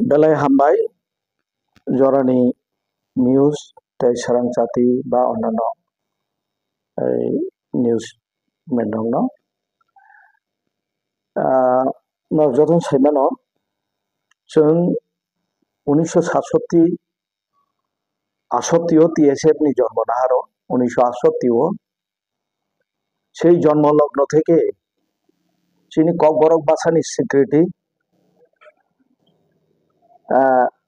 बेलाय हामबाय जरानि निउज तै सारां जाति बा अन्नान्य निउज मेन्डंनो नवजों साइमानो जों 1967 টিএসএফ नि जन्म नाहारो 1968 সেই জন্ম লগ্ন থেকে চিনি ককবরক বাসানি সিকিউরিটি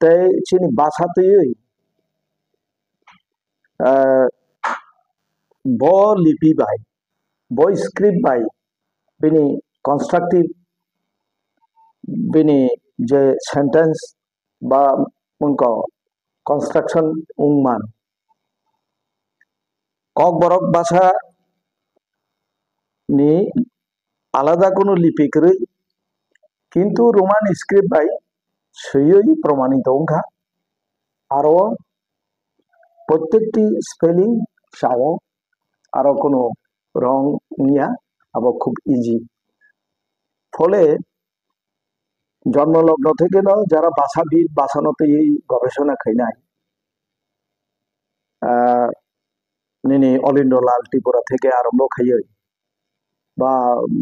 তাই চিনি বাসাতেই ब लिपि बाय ब स्क्रिप्ट बाय बिनि कन्स्ट्राक्टिव बिनि जे सेंटेंस बा उनको कंस्ट्रक्शन उंगमान ककबरक भाषा नि आलादा कोनो लिपि करे किंतु रोमान स्क्रिप्ट बाय सही प्रमाणित उनका आरो प्रत्येकटी स्पेलिंग साओ आरो कोनो रंग निया अब खूब इजी फले जन्मलग्न থেকে ন যারা ভাষাবিদ ভাষানতে এই গবেষণা খাইনাই নিনি অল ইন্ডিয়া লাল ত্রিপুরা থেকে আরম্ভ খাইয়ে বা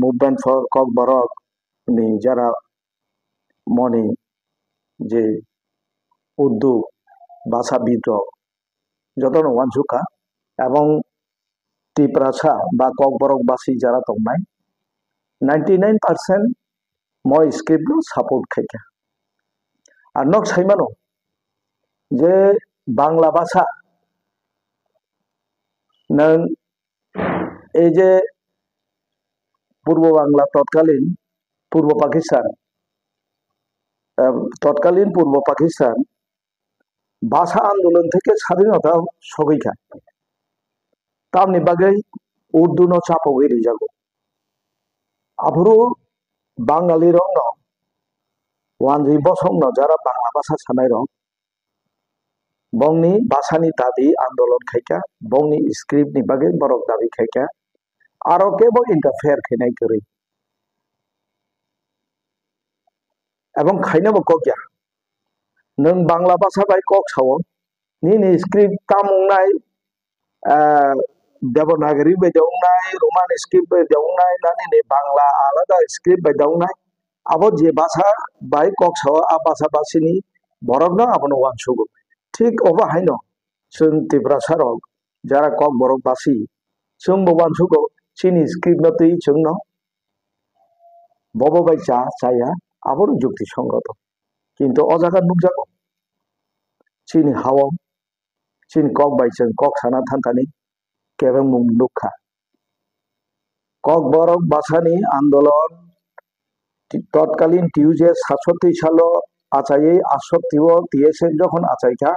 মুভমেন্ট ফর ককবরক নি যারা মনে যে উর্দু ভাষাবিদ যতন ওয়ানসুকা এবং ত্রিপুরাসা বা ককবরকবাসী যারা তংনাই 99% म स्क्रिप्ट सपोर्ट खाइका और नक साइमानो जे बांग्ला भाषा नों ए जे पूर्व बांग्ला तत्कालीन पूर्व पाकिस्तान भाषा आंदोलन থেকে স্বাধীনতা সবইকা তামনি বাগে উর্দু ন চাপগিরি যাগো আবরো बांगाली रंग वानजी बसंग जरा बांग्ला भाषा सानाय रंग बंगनी भाषानी दाबी आंदोलन खाइका बंगनी स्क्रिप्ट नि बागे बरक दाबी खाइका आरो केबो इंटरफेयर खैनाय करै एवं खाइनबो कक्या नों बांग्ला भाषा बाय कक सावो नि स्क्रिप्ट तामुंनाय देवनागरी बाय दंनाय रोमान स्क्रिप्ट बाय दंनाय नानि ने बांग्ला आलादा स्क्रिप्ट बाय दंनाय आबो जे भाषा बाय कक्साव आ भाषा बासिनी बरकनो आपनो वानसुगो ठीक अबा हाइनो जों तिब्रासार जारा कक बरक बासी जों वानसुगो चिनि स्क्रिप्ट नतै जोंनो बबो बाय जाया आबो जुक्ति संगत किन्तु अजागा नुकजागो चिनि हाव चिनि कक बाय जों कक साना थानतानि केबं मुंदुखा ककबरक भाषानी आंदोलन तत्कालीन টিউজে 67 সালে আচাইয়ে 68 টিএসএফ যখন আচাইকা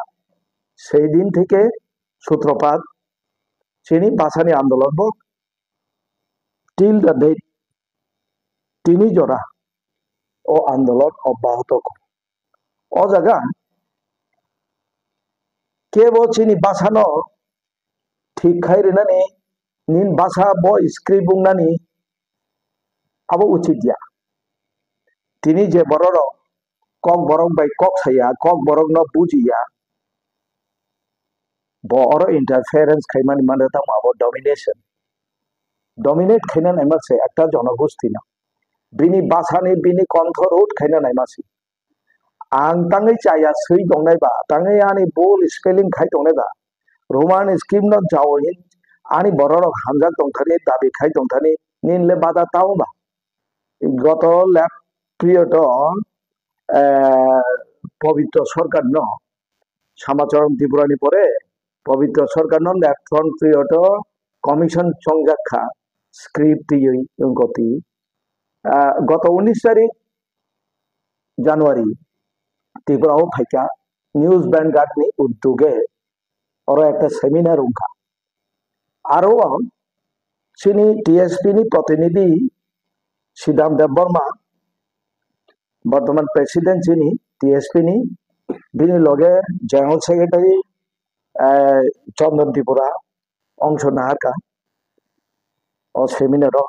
সেই দিন থেকে সূত্রপাত চিনি ভাষানি আন্দোলন টিল দ্য ডেট তিনি জরা ও আন্দোলন অব্যাহত ও জায়গা কেবল চিনি ভাষানো ঠিক খাইরেনানি নিন भाषा ब स्क्रिप्ट बुंनानि आबो उचित या तिनी जे बरर कक बरक बाय कक साया कक बरक न बुजिया बर इंटरफेरेंस खाइमानि माने ता आबो डोमिनेट खाइना नाय मासे एकटा जनगोष्ठी ना बिनि भाषानि बिनि कन्ट्रोल खाइना नाय मासे आं तांगै चाया सै दंनाय बा तांगै आनि बोल स्पेलिंग खाइ दंनाय बा रोमान स्क्रिप्ट न जावहिन आनी बररक हामजा दंथानि दाबि खाइ दंथानि निनले बादा ताउबा गत लेफ्ट पिरियड पवित्र सरकार न समाचार त्रिपुरानि परे पवित्र सरकार न लेफ्ट फ्रंट पिरियड कमिशन संजाखा स्क्रिप्ट दियै गति गत 19 तारिख জানুয়ারি त्रिपुराओ फाइका न्यूज वैनगार्ड नि उद्योगे और एक सेमिनार उनका आरो चिनी टीएसपी नि प्रतिनिधि सीधाम देव बर्मा बर्तमान प्रेसिडेंट चिनी टीएसपी नि बिनि लगे जनरल सेक्रेटारी चंदन त्रिपुरा अंश नाहारका और सेमिनार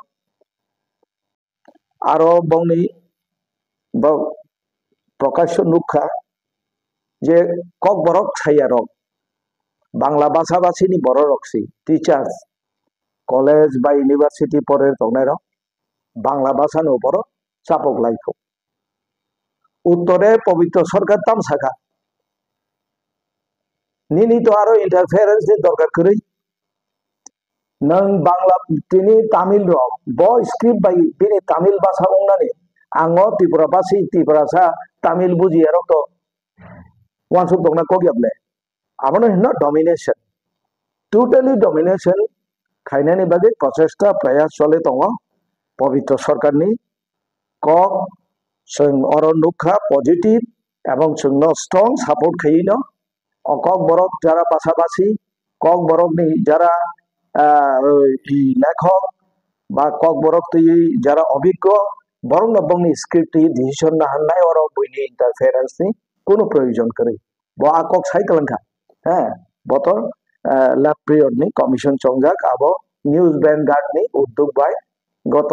आरो बंगनी प्रकाश नुखा যে কক বরক ছাইয়া রক বাংলা ভাষাভাষীনি বড় রকসি টিচার্স কলেজ বা ইউনিভার্সিটি পরে তংনাই রক বাংলা ভাষানো বড় চাপক লাইখো উত্তরে পবিত্র সরকার তামসাকা নিনি তো আরো ইন্টারফেয়ারেন্স দরকার করি নং বাংলা তিনি তামিল রক ব স্ক্রিপ্ট বাই বিনি তামিল ভাষা बुंनानै आङो त्रिपुरा भाषी त्रिपुरासा तामिल बुजिया रक तो वानसुक दंना कगियाबले आबनो हिन्ना डोमिनेशन टोटली डोमिनेशन खायनायनि बागै प्रचेष्टा प्रयास चले दङ पवित्र सरकारनि कक जों अरनुखा पजिटिव এবং जोंनो स्ट्रं सापर्ट खायिनो कक बरक যারা ভাষাভাষী কক বরকনি যারা লেখক বা কক বরক যারা অভিজ্ঞ বরং বংনি স্ক্রিপ্ট ডিসিশন না হান্নাय और বইনি ইন্টারফেরেন্স नि কোনো প্রয়োজন করে ব আকক সাইকেলঙ্কা হ্যাঁ বতর ল্যাব পিরিয়ড नि কমিশন চংজাক আব নিউজ ভ্যানগার্ড नि উদ্যোগ বাই গত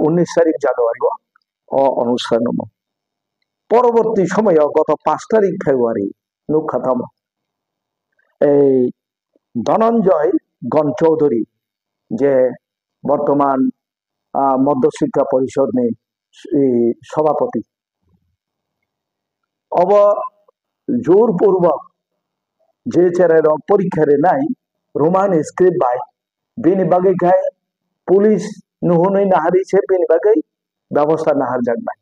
19 তারিখ জানুয়ারি ও অনুষ্ঠান পরবর্তী সময়ে গত 5 তারিখ ফেব্রুয়ারি নুখাতাম এই ধনঞ্জয় গণ চৌধুরী যে বর্তমান মধ্যশিক্ষা পরিষদ নেই সভাপতি অব জোরপূর্বক যে চেরার পরীক্ষারে নাই রোমান স্ক্রিপ্ট বাই বেনি বাগै খাই পুলিশ নুহनै নাহারিছে বেনি বাগै ব্যবস্থা নাহার যাক নাই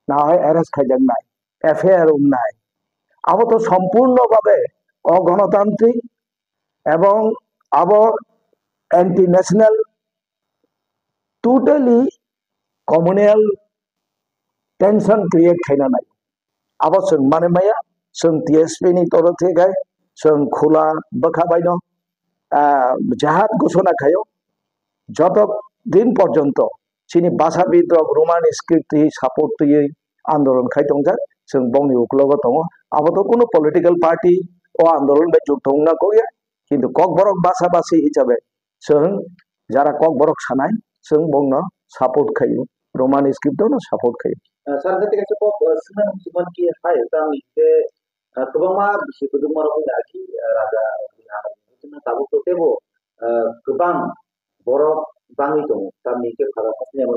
না হয় অ্যারেস্ট খাই যাক নাই এফআইআর নাই আবো তো সম্পূর্ণভাবে অগণতান্ত্রিক এবং আব anti national totally communal tension create खायना नाय अब जों माने माया जों टीएसपी नि तरफे गाय जों खुला बखाबाय न जाहाज घोषणा खायो যত दिन पर्यंत चिनि भाषा बिद्रब रोमान स्क्रिप्ट सापोर्ट तुयै आंदोलन खाय दंजा जों बंनि उक्लग दङ अब तो कोनो पलिटिकल पार्टी ओ आंदोलन बे जुग दंना गया किन्तु कक बरक भाषाभाषी हिसाबै जों যারা কক বরক সানাय जों बंनो सापोर्ट खायो रोमान स्क्रिप्ट दो सापोर्ट खायो sir ketika cukup senang cuman ki hai kami ke kebama bisi kedumar pun lagi raja cuma tahu tu tebo kebang borok bangi tu kami ke kalau pasnya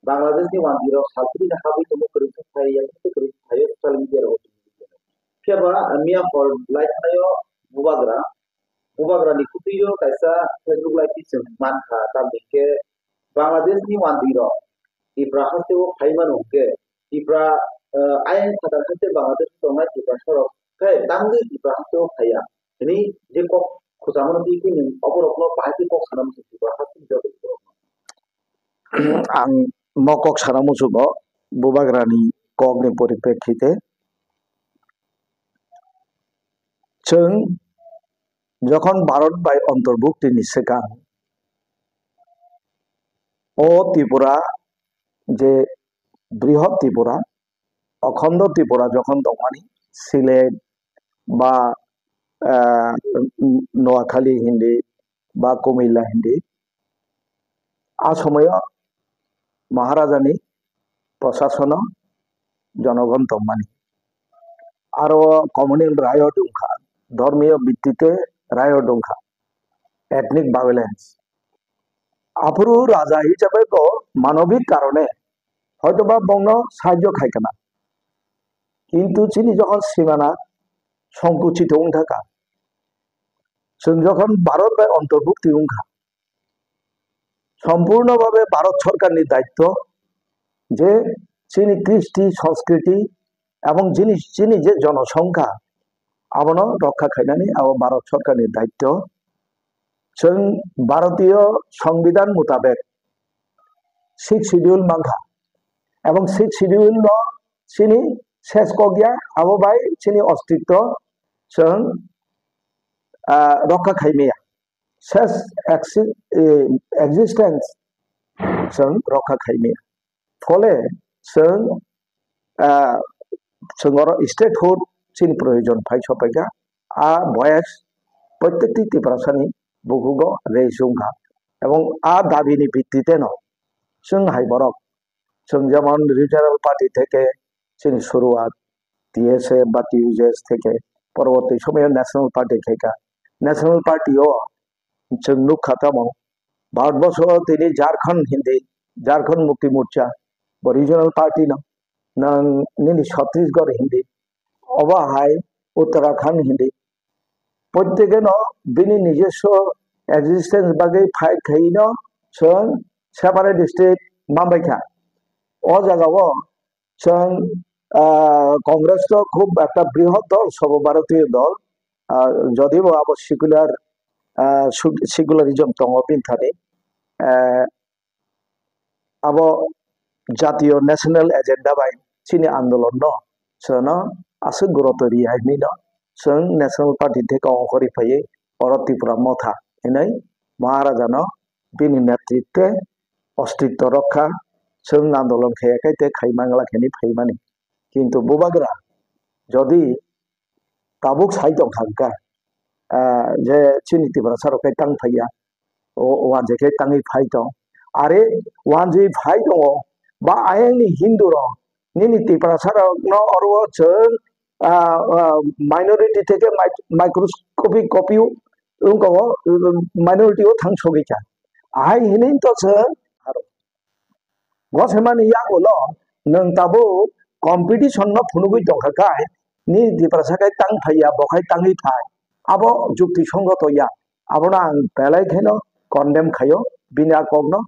Bangladesh ni wan biro salpuri na kabi tu mukri tu hai yang tu kri hai social media ro kiaba mia for like ayo Mubagra ni kupiyo kaisa Facebook live ti man kha kami ke Bangladesh ni wan biro Ipra hasil Haiman Oke, Ipra ayam kata hasil Bangladesh Somai Ipra Sorok, kayak tanggi Ipra hasil Haya. Ini dia kok kusaman di sini, opor-opor pasti kok sana musuh Ipra hasil jauh itu. Ang mokok sana musuh bo, Bubagrani kok ni পরিপ্রেক্ষিতে जों যখন Bharat by অন্তর্ভুক্তি নিষেকান ও ত্রিপুরা যে বৃহৎ ত্রিপুরা অখণ্ড ত্রিপুরা যখন দমানি সিলেট বা নোয়াখালী হিন্দি বা কুমিল্লা হিন্দি আ সময় মহারাজানি প্রশাসন জনগণ দমানি আরো কমিউনাল রায় দংখা ধর্মীয় ভিত্তিতে রায় দংখা এথনিক ভায়োলেন্স আফরু রাজা হিসাবে তো মানবিক কারণে হয়তোবা বংন সাহায্য খাইকানা কিন্তু চিনি যখন সীমানা সংকুচিত থাকা जों যখন ভারত বাই অন্তর্ভুক্তি উংখা সম্পূর্ণভাবে ভারত সরকারনি দায়িত্ব যে চিনি কৃষ্টি সংস্কৃতি এবং চিনি যে জনসংখ্যা আবন রক্ষা খাইনানি আব ভারত সরকারনি দায়িত্ব जों ভারতীয় সংবিধান মোতাবেক 6 শিডিউল মাংখা এবং 6 শিডিউল ন চিনি শেষ কগিয়া আবো বাই চিনি অস্তিত্ব जों রক্ষা খাইমিয়া শেষ এক্সিস্টেন্স जों রক্ষা খাইমিয়া ফলে जों जोंর স্টেটহুড চিনি প্রয়োজন ফাই সপাইকা আ বয়স প্রত্যেকটি ত্রিপুরাসানি বুকুগ রেজুংখা এবং আ দাবিনি ভিত্তিতে ন जों हाइबरक जों যেমন রিজার্ভ পার্টি থেকে চিনি শুরুয়াত টিএসএ বা টিউজেস থেকে পরবর্তী সময়ে ন্যাশনাল পার্টি থেকে ন্যাশনাল পার্টিও जों नुखाताम भारतवर्ष दिनै झारखंड मुक्ति मोर्चा रिजनल पार्टी नंग छत्तीसगढ़ हिंदी अबाहाय उत्तराखंड हिंदी प्रत्येके बिनि निजस्व एक्सिस्टेंस बागै फाइट खायनो जों सेपारेट स्टेट माबायखा अ जायगाव जों कांग्रेस तो खूब एक बृहत दल सर्वभारतीय दल जदिव अब सेकुलारिज्म दङ बिनथानि अब जातीय नेशनल एजेंडा बाय चीनी आंदोलन न सोनो आसु गुरुत्व रिहायनि न जों नेशनल पार्टी थे अंकरि फैयै और त्रिपुरा मथा इनै महाराजा न बिनि नेतृत्व अस्तित्व रक्षा जों आंदोलन खायाखै ते खाइमांगला खेनि फैमानि किन्तु बुबाग्रा जदि ताबुक साइदं थांका जे चीनी त्रिपुरा सारकै तां फैया वान जेखे तांगै फाइ दं आरे वान जे फाइ दङ बा आयंनि हिंदू र निनि त्रिपुरा साराव न और जों माइनॉरिटी थे माइक्रोस्कोपिक कॉपी उनको माइनॉरिटी थां सगैका आहाय हिनै तो जों गसेमानि यागोल नों ताबो कॉम्पिटिशन न फुनुगै दंखाय नि त्रिपुरा सारकै तां फैया बखाय तांगै फाइ अब जुक्ति संगत या अब ना बेलाय खेनो कन्डेम खायो बिना कगनो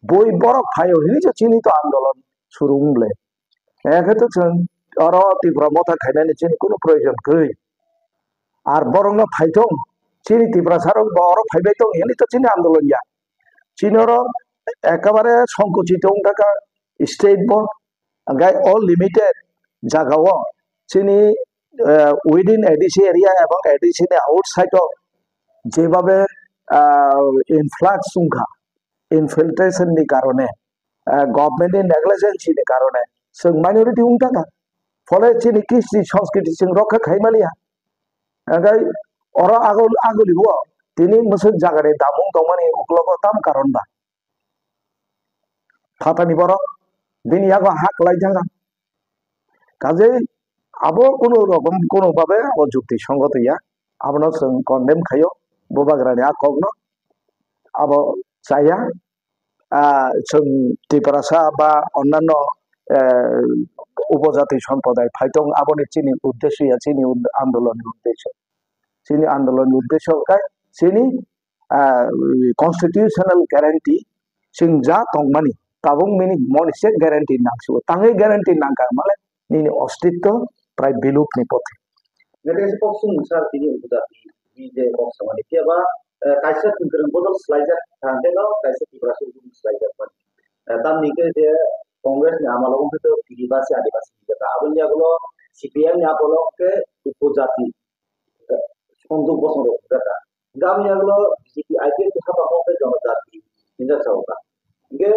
बय बरक फायो हिनि जो चीनी तो आंदोलन शुरू होंले एखे तो जों और त्रिपुरा मथा खायनायनि चीनी कोनो प्रयोजन गै आर बरंग फाइथं चीनी त्रिपुरा साराव बर फाइबाय दं हिनि तो चीनी आंदोलन या चीनर एकेबारे संकुचित थाका स्टेट बो गाय अल लिमिटेड जागाव चीनी उइदिन एडिसी एरिया एवं एडिसी आउटसाइड जेबाबे इनफ्लक्स उनखा इनफिल्ट्रेशन नि कारणे गवर्नमेंट नि नेग्लिजेंसी नि कारणे जों माइनॉरिटी उनथाका फले चीनी कृष्टि संस्कृति जों रक्षा खाइमालिया गाय और आगोलिबो दिनै मोसो जागारे दामुं दंमानि अक्लग ताम कारण बा थातानि बर बिनि आगो हाक लाइथांगा काजे अब कोनो रकम कोनो भावे अब जुक्ति संगत या आबनो जों कन्डेम खायो बुबाग्रानि आकगनो अब जाया जों त्रिपुरासा बा अन्यान्य उपजाति सम्प्रदाय फाइटं आबनि चीनी उद्देश्य चीनी आंदोलन उद्देश्य काय चीनी कन्स्टिट्यूशनल गारंटी जों जा दंमानि ताबुं मिनि मोनसे गारंटी नांसिबो ताङै गारंटी नांका माले निनि अस्तित्व प्राय बिलुपनि पथे Ngetes box musar tini udah di box sama dia tiaba kaisa tingkirang bodol slider tante no kaisa tibrasi itu slider pan tam nikah dia kongres ni amalong itu diribasi adibasi kita abang dia kalau CPM nya kalau ke upojati untuk bos orang kata gam nya kalau CPI itu apa apa ke jawab jati tidak tahu kan ke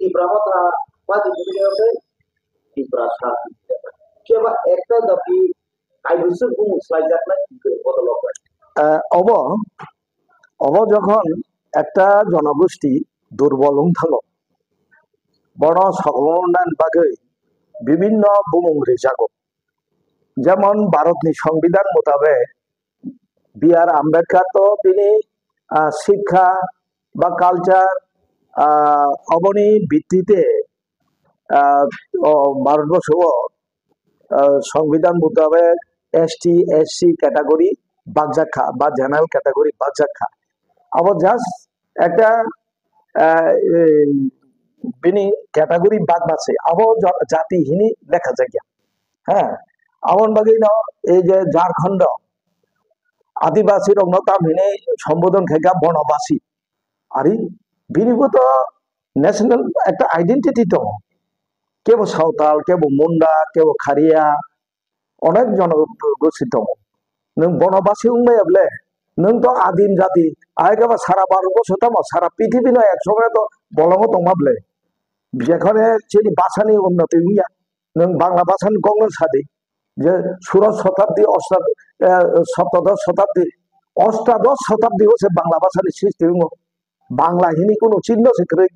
tibrama ta pasti dia ke tibrasa coba ekta tapi আইবিসু গুম slider না বদল হয় अब अब যখন একটা জনগোষ্ঠী দুর্বল থাকো বড় সকলনান বাগৈ বিভিন্ন বুমুংরে জাগো যেমন ভারতনি সংবিধান মোতাবেক বি.আর. আম্বেদকর তো তিনি শিক্ষা বা কালচার অবনি ভিত্তিতে ভারতবর্ষ संविधान मोताबेक एसटी एससी कैटेगरी बागजाखा बा जनरल कैटेगरी बागजाखा अब जास्ट एक बिनी कैटेगरी बाग बासे अब जाति हिनी लेखा जायगा हाँ आवन बागै न ए जे झारखंड आदिवासी रंग न ताम हिने संबोधन खायगा बनवासी आरि बिनिबो तो नेशनल एक आइडेंटिटी दं केबो सावताल केबो मुंडा केबो खारिया अनेक जनगोष्ठी दं नों बनवासी उंबायब्ले नों तो आदिम जाति आयगाबा सारा भारतबर्ष ताम सारा पृथ्वी न एक समय तो बलंग दंमाब्ले जेखने चीनी भाषानि उन्नति हुआ नों बांग्ला भाषानि गंगन सादि जे षोड़श शताब्दी सप्तदश शताब्दी अष्टादश शताब्दी से बांग्ला भाषानि सृष्टि हुआ बांग्ला हिनी कोनो चिन्ह से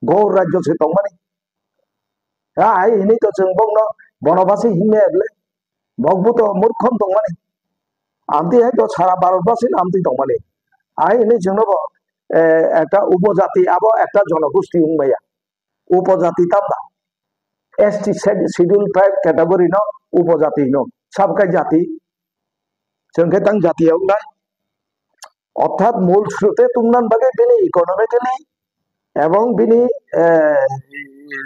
गौर राज्य से दंमानि हिनी तो जों बंग বনবাসী হিমে ভগবত মূর্খম দं মানে আমতি হয়তো সারা ভারতবাসী আমতি দं মানে আই এনে जोंनोबो একটা উপজাতি আবো একটা জনগোষ্ঠী হুমবাইয়া উপজাতি তাববা এসটি শিডিউল ট্রাইব ক্যাটাগরি ন উপজাতি ন সাবকাই জাতি जोंखे तां জাতীয় নাই অর্থাৎ মূল স্রোতে তুমনান বাগে বিনি ইকোনমিক্যালি এবং বিনি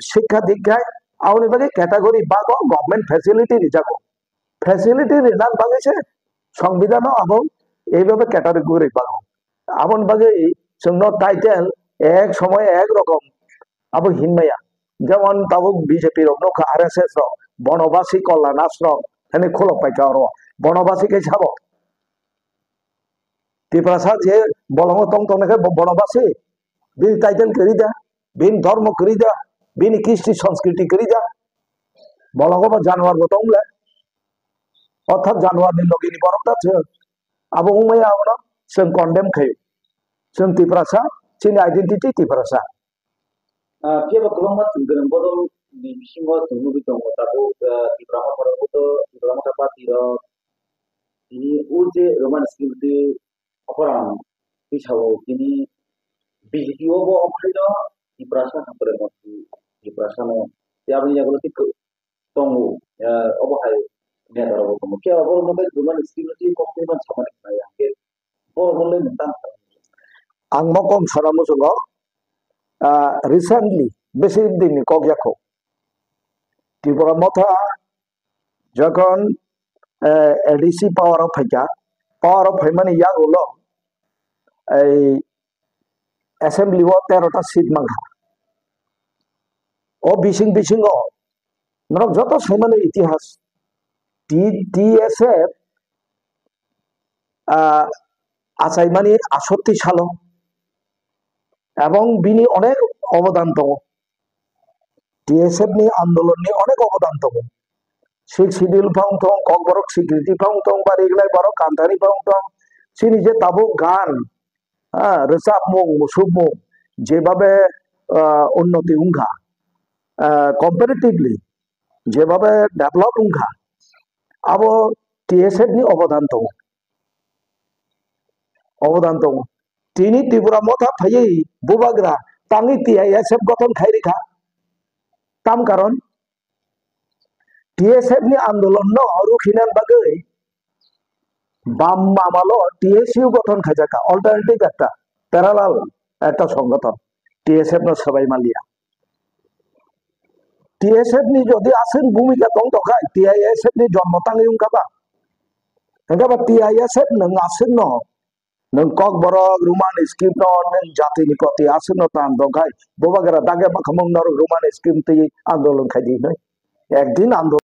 শিক্ষা দীক্ষায় আউনি বাগে ক্যাটাগরি বাগো গভর্নমেন্ট ফ্যাসিলিটি রিজাগো ফ্যাসিলিটি রিনান বাগেছে সংবিধান এবং এইভাবে ক্যাটাগরি বাগো আমন বাগে जोंनो টাইটেল এক সময় এক রকম আবো হিনমায়া যেমন তাবো বিজেপি রক আরএসএস রক বনবাসী কল্যাণ আশ্রম এনে খোলক পাইকা র বনবাসী কে ছাবো ত্রিপুরা যে বলঙ্গ তং তংকে বনবাসী বিন টাইটেল করি দা বিন ধর্ম করি দা বিন কৃষ্টি সংস্কৃতি করি দা বলঙ্গ বা জানোয়ার বতংলে অর্থাৎ জানোয়ার नि লগিনি বরকটা আবো হুমায়া আবনা जों কন্ডেম খাই जों ত্রিপুরা চিনি identity Tripura Kaya bagong matunggang bodol di bisingo tunggu bitong tabu di berapa orang itu di berapa dapat ini uje roman security orang pisau ini BJP obo apa itu di perasaan sampai di perasaan tiap ini kalau kita tunggu obo hai ini ada obo kamu kaya bagong mungkin roman security kok memang sama dengan yang ke bagong mulai tentang ang mokom saramu sungo recently বেশি দিন কগিয়াখো ত্রিপুরা মথা যখন ADC power of ফাইমানি YAG হলো এই assembly ও 13টা seat মাংখা ও বিশিং মানে যত সেমানে ইতিহাস TSF আচাইমানি 68 সাল এবং বিনি অনেক অবদান দं টিএসএফ नि আন্দোলন नि অনেক অবদান দं সিক্স শিডিউল ফাউং দं ককবরক স্বীকৃতি ফাউং দं বারিগলাই বড় কান্তানি ফাউং দं সিনি যে তাবু গান রসাব মুং মুসুব মুং যেভাবে উন্নতি উংখা কম্পারেটিভলি যেভাবে ডেভেলপ উংখা আবো টিএসএফ नि অবদান দं তিনি ত্রিপুরা মথা ফাইয়ে বুবাগ্রা তাঙ্গি টিআইএসএফ গঠন খাইরিখা তাম কারণ টিএসএফ नि আন্দোলন ন রুখিনান বাগে বাম মামালো টিএসইউ গঠন খাইজাকা অল্টারনেটিভ একটা প্যারালাল একটা সংগঠন টিএসএফ ন সবাই মালিয়া টিএসএফ नि যদি আসেন ভূমিকা দं তখাই টিআইএসএফ नि জন্ম তাঙ্গি উংকাবা এঙ্গাবা টিআইএসএফ নং আসেন ন नों ककबरक रुमान स्क्रिप्ट नों जातिनि प्रति आसन तान दंखाय बोबागरा दागे बखमंग नर रुमान स्क्रिप्ट आंदोलन खाइदी एक दिन आंदोलन